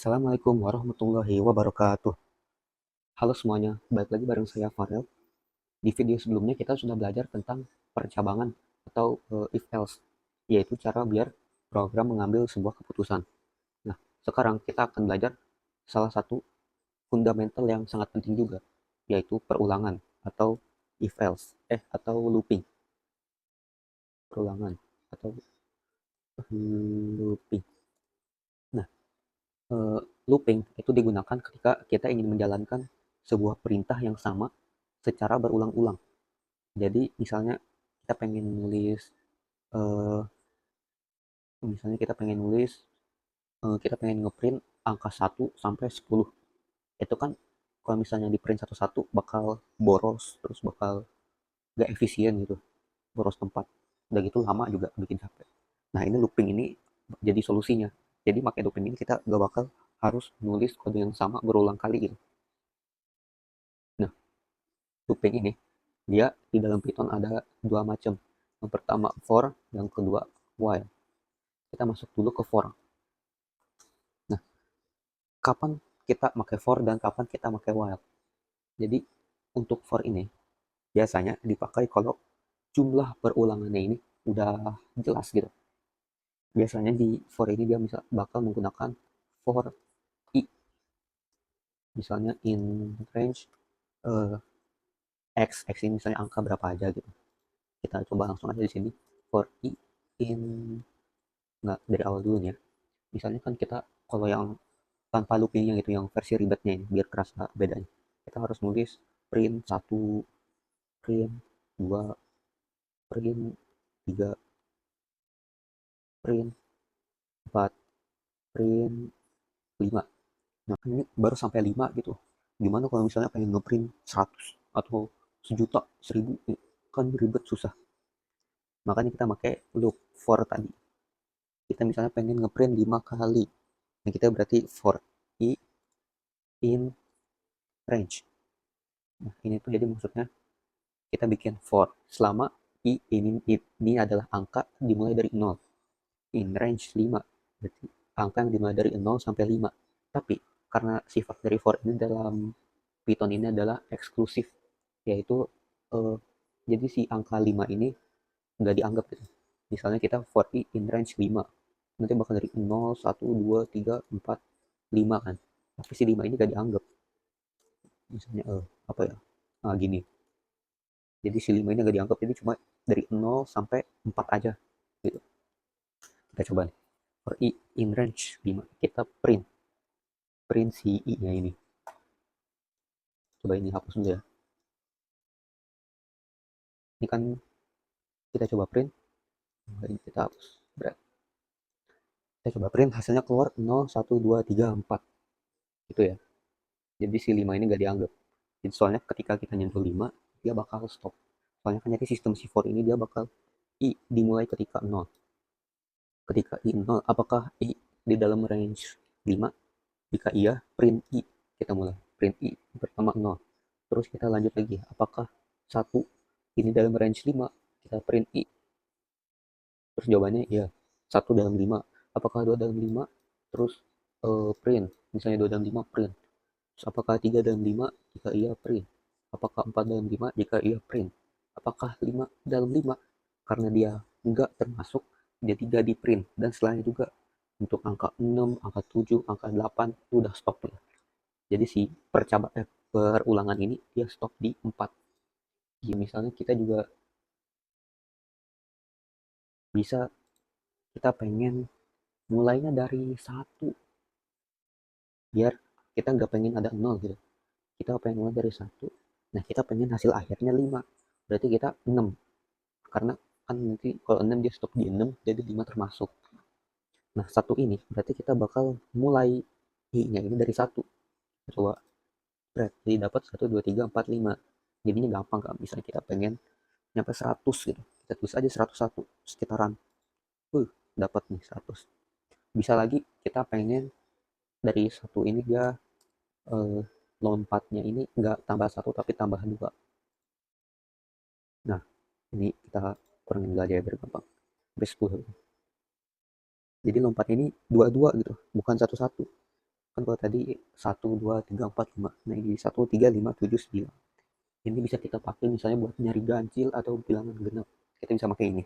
Assalamualaikum warahmatullahi wabarakatuh. Halo semuanya, balik lagi bareng saya Farel. Di video sebelumnya kita sudah belajar tentang percabangan atau if else, yaitu cara biar program mengambil sebuah keputusan. Nah, sekarang kita akan belajar salah satu fundamental yang sangat penting juga, yaitu perulangan atau if else, atau looping. Perulangan atau looping. Nah, looping itu digunakan ketika kita ingin menjalankan sebuah perintah yang sama secara berulang-ulang. Jadi misalnya kita pengen nulis, eh, kita pengen ngeprint angka 1 sampai 10. Itu kan kalau misalnya di print satu-satu bakal boros, terus bakal gak efisien gitu, boros tempat. Udah gitu lama juga bikin capek. Nah ini looping ini jadi solusinya. Jadi pakai looping ini kita gak bakal harus nulis kode yang sama berulang kali gitu. Nah, looping ini dia di dalam Python ada dua macam. Yang pertama for, yang kedua while. Kita masuk dulu ke for. Nah, kapan kita pakai for dan kapan kita pakai while? Jadi untuk for ini biasanya dipakai kalau jumlah perulangannya ini udah jelas gitu. Biasanya di for ini dia bakal menggunakan for i. Misalnya in range uh, x ini misalnya angka berapa aja gitu. Kita coba langsung aja di sini for i in, nggak dari awal dulu ya. Misalnya kan kita kalau yang tanpa loopingnya gitu, yang versi ribetnya ini biar kerasa bedanya, kita harus nulis print 1, print 2, print 3, print 4, print 5. Nah ini baru sampai 5 gitu. Gimana kalau misalnya pengen ngeprint 100 atau sejuta, 1000, kan ribet susah. Makanya kita pakai loop for tadi. Kita misalnya pengen ngeprint 5 kali, nah kita berarti for i in range. Nah ini tuh jadi maksudnya kita bikin for selama ini adalah angka dimulai dari 0, in range 5, berarti angka yang dimulai dari 0 sampai 5. Tapi karena sifat dari for ini dalam Python ini adalah eksklusif, yaitu eh, jadi si angka 5 ini nggak dianggap gitu. Misalnya kita for i in range 5, nanti bakal dari 0, 1, 2, 3, 4, 5 kan. Tapi si 5 ini nggak dianggap. Misalnya apa ya? Nah, gini. Jadi si 5 ini nggak dianggap, jadi cuma dari 0 sampai 4 aja gitu. Kita coba nih. For i in range 5, kita print si i-nya ini. Coba ini hapus dulu ya. Ini kan kita coba print, ini kita hapus. Kita coba print hasilnya keluar 0, 1, 2, 3, 4 gitu ya. Jadi si 5 ini nggak dianggap. Jadi soalnya ketika kita nyentuh 5, dia bakal stop. Soalnya kan jadi sistem si for ini dia bakal i dimulai ketika 0. Ketika i 0, apakah i di dalam range 5? Jika iya, print i. Kita mulai print i pertama 0. Terus kita lanjut lagi, apakah 1 ini dalam range 5? Kita print i. Terus jawabannya iya, 1 dalam 5. Apakah 2 dalam 5? Terus print, misalnya 2 dalam 5 print. Terus apakah 3 dalam 5? Jika iya, print. Apakah 4 dalam 5? Jika iya, print. Apakah 5 dalam 5? Karena dia enggak termasuk, dia tidak di print. Dan setelahnya juga untuk angka 6, angka 7, angka 8 itu udah stop ya. Jadi si perulangan ini dia stop di 4. Ya, misalnya kita juga bisa, kita pengen mulainya dari 1 biar kita nggak pengen ada 0 gitu. Kita pengen mulai dari 1. Nah, kita pengen hasil akhirnya 5. Berarti kita 6. Karena kan nanti kalau 6 dia stop di 6, jadi 5 termasuk. Nah, 1 ini berarti kita bakal mulai i-nya ini dari 1. Coba jadi dapat 1, 2, 3, 4, 5. Jadinya gampang kan, misalnya kita pengen nyampe 100 gitu. Kita tulis aja 101 sekitaran. Dapat nih 100. Bisa lagi kita pengen dari 1 ini dia eh, lompatnya ini nggak tambah 1 tapi tambah 2. Nah, ini kita kurangin dulu aja ya biar gampang. Sampai 10. Jadi lompat ini 2-2 gitu, bukan 1-1. Kan kalau tadi 1, 2, 3, 4, 5. Nah ini 1, 3, 5, 7, 9. Ini bisa kita pakai misalnya buat nyari ganjil atau bilangan genap. Kita bisa pakai ini.